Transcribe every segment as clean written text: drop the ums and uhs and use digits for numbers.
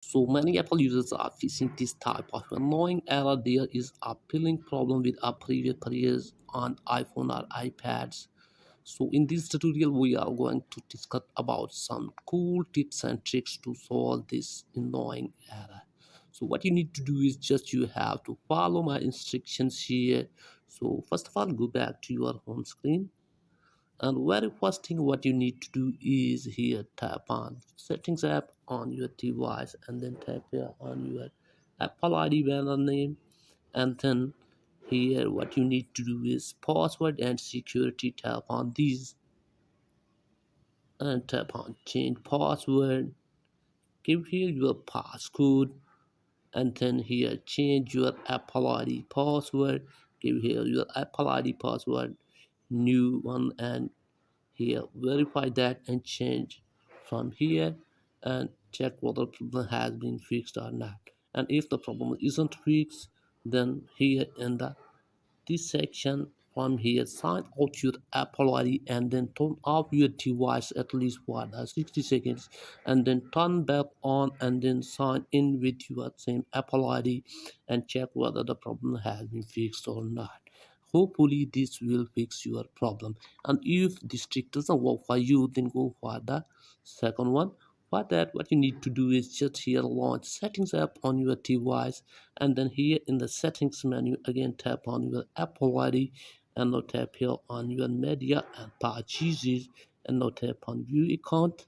So many Apple users are facing this type of annoying error. There is a billing problem with our previous purchase on iPhone or iPads. So in this tutorial, we are going to discuss about some cool tips and tricks to solve this annoying error. So what you need to do is just you have to follow my instructions here. So first of all, go back to your home screen, and very first thing what you need to do is here tap on settings app on your device, and then tap here on your Apple ID banner name, and then here what you need to do is password and security. Tap on these and tap on change password. Give here your passcode, and then here change your Apple ID password. Give here your Apple ID password, new one, and here verify that and change from here, and check whether the problem has been fixed or not. And if the problem isn't fixed, then here in the this section from here sign out your Apple ID, and then turn off your device at least for the 60 seconds, and then turn back on, and then sign in with your same Apple ID and check whether the problem has been fixed or not. Hopefully this will fix your problem, and if this trick doesn't work for you, then go for the second one. For that, what you need to do is just here launch settings app on your device, and then here in the settings menu again tap on your Apple ID, and now tap here on your media and purchases, and now tap on view account,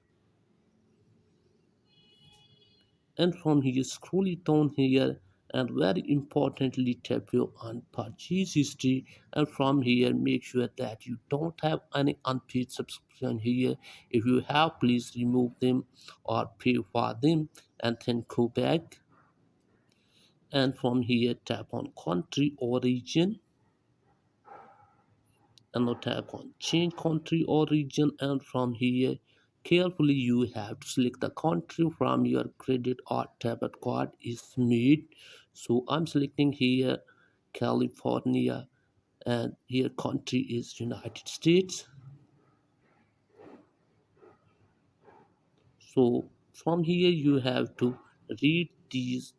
and from here scroll it down here, and very importantly tap here on purchase history, and from here make sure that you don't have any unpaid subscription here. If you have, please remove them or pay for them, and then go back, and from here tap on country origin, and now tap on change country or region, and from here carefully you have to select the country from your credit or debit card is made. So I'm selecting here California, and here country is United States. So from here you have to read these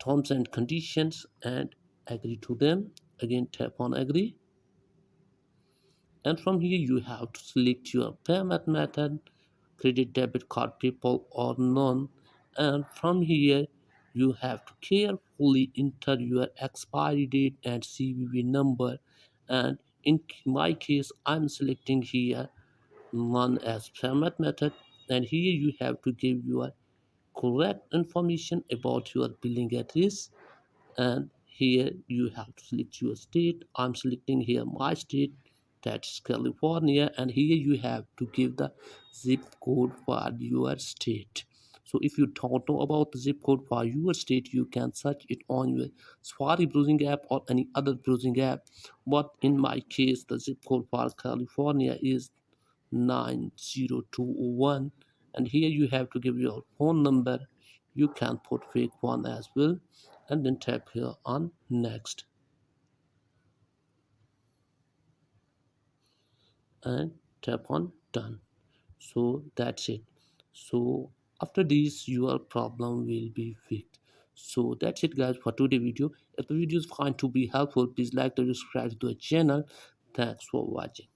terms and conditions and agree to them. Again tap on agree, and from here you have to select your payment method, credit, debit card, PayPal or none, and from here you have to carefully enter your expiry date and CVV number, and in my case I'm selecting here none as payment method, and here you have to give your correct information about your billing address, and here you have to select your state. I'm selecting here my state, that's California, and here you have to give the zip code for your state. So if you don't know about the zip code for your state, you can search it on your Safari browsing app or any other browsing app, but in my case the zip code for California is 90201, and here you have to give your phone number. You can put fake one as well, and then tap here on next, and tap on done. So that's it. So after this your problem will be fixed. So that's it guys for today video. If the video is find to be helpful, please like to subscribe to the channel. Thanks for watching.